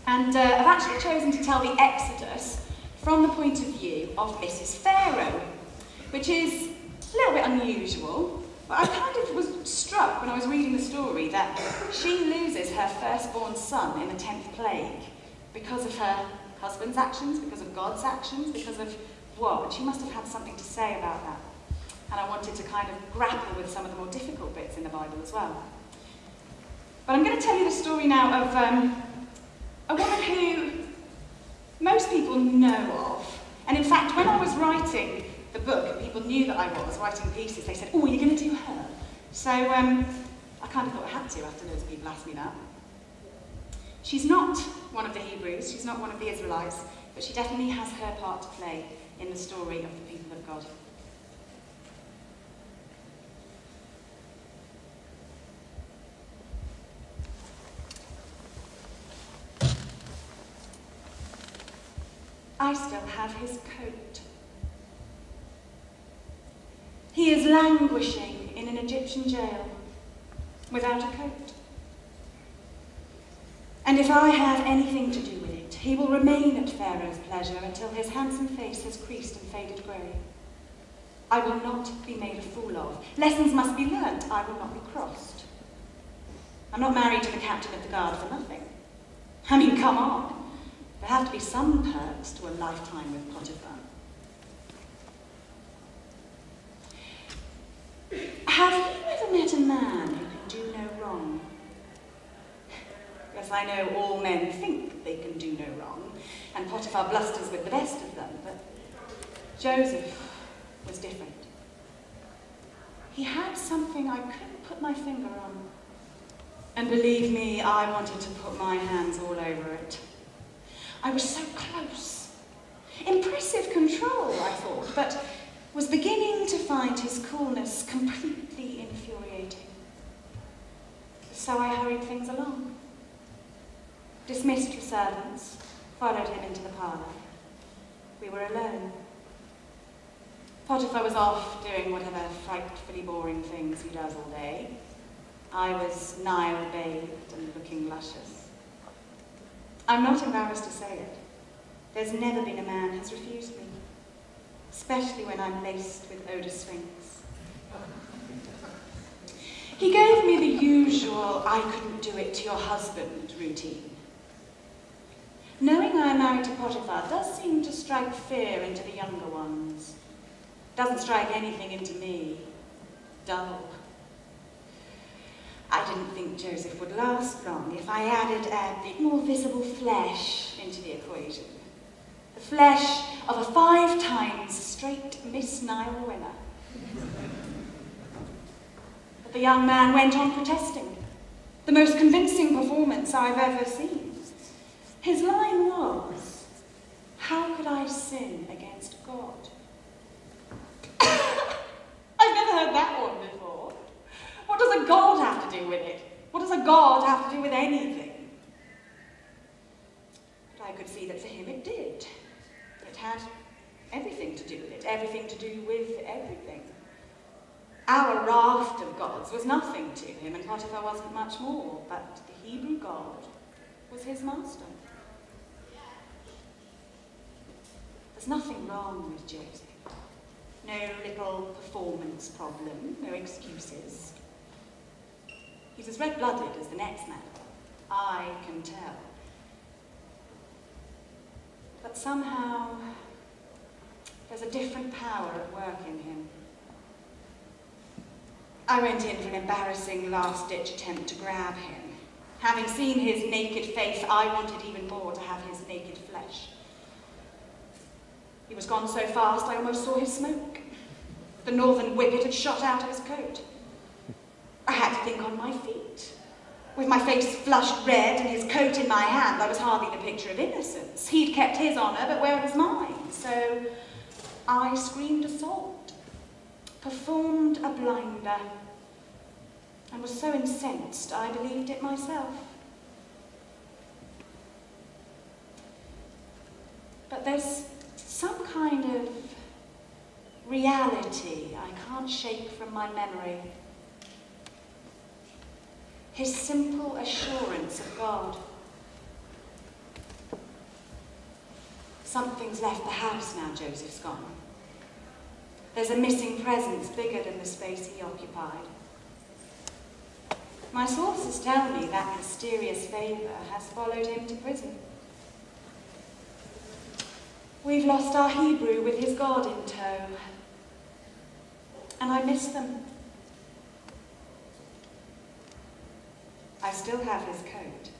And I've actually chosen to tell the Exodus from the point of view of Mrs Pharaoh, which is a little bit unusual, but I kind of was struck when I was reading the story that she loses her firstborn son in the 10th plague because of her husband's actions, because of God's actions, because of what? And she must have had something to say about that. And I wanted to kind of grapple with some of the more difficult bits in the Bible as well. But I'm going to tell you the story now of a woman who most people know of. And in fact, when I was writing the book, and people knew that I was writing pieces, they said, "Oh, you're going to do her?" So I kind of thought I had to after loads of people asked me that. She's not one of the Hebrews, she's not one of the Israelites, but she definitely has her part to play in the story of the people of God. I still have his coat. He is languishing in an Egyptian jail without a coat. And if I have anything to do with it, he will remain at Pharaoh's pleasure until his handsome face has creased and faded grey. I will not be made a fool of. Lessons must be learnt. I will not be crossed. I'm not married to the captain of the guard for nothing. I mean, come on. There have to be some perks to a lifetime with Potiphar. Have you ever met a man who can do no wrong? Yes, I know all men think they can do no wrong, and Potiphar blusters with the best of them, but Joseph was different. He had something I couldn't put my finger on. And believe me, I wanted to put my hands all over it. I was so close. Impressive control, I thought, but was beginning to find his coolness completely infuriating. So I hurried things along. Dismissed the servants, followed him into the parlour. We were alone. Potiphar was off doing whatever frightfully boring things he does all day. I was Nile bathed and looking luscious. I'm not embarrassed to say it. There's never been a man who's refused me, especially when I'm laced with odor swings. He gave me the usual "I couldn't do it to your husband" routine. Knowing I'm married to Potiphar does seem to strike fear into the younger ones. Doesn't strike anything into me. Dull. I didn't think Joseph would last long if I added a bit more visible flesh into the equation. The flesh of a 5 times straight Miss Nile winner. But the young man went on protesting. The most convincing performance I've ever seen. His line was, "How could I sin against God?" I've never heard that one before. What does a God have to do with it? What does a God have to do with anything? But I could see that for him it did. It had everything to do with it, everything to do with everything. Our raft of gods was nothing to him, and Potiphar wasn't much more, but the Hebrew God was his master. There's nothing wrong with Joseph. No little performance problem, no excuses. He's as red-blooded as the next man. I can tell. But somehow, there's a different power at work in him. I went in for an embarrassing last-ditch attempt to grab him. Having seen his naked face, I wanted even more to have his naked flesh. He was gone so fast, I almost saw his smoke. The northern whippet had shot out of his coat. I had to think on my feet. With my face flushed red and his coat in my hand, I was hardly the picture of innocence. He'd kept his honour, but where was mine? So I screamed assault, performed a blinder, and was so incensed I believed it myself. But there's some kind of reality I can't shake from my memory. His simple assurance of God. Something's left the house now Joseph's gone. There's a missing presence bigger than the space he occupied. My sources tell me that mysterious favour has followed him to prison. We've lost our Hebrew with his God in tow, and I miss them. I still have his coat.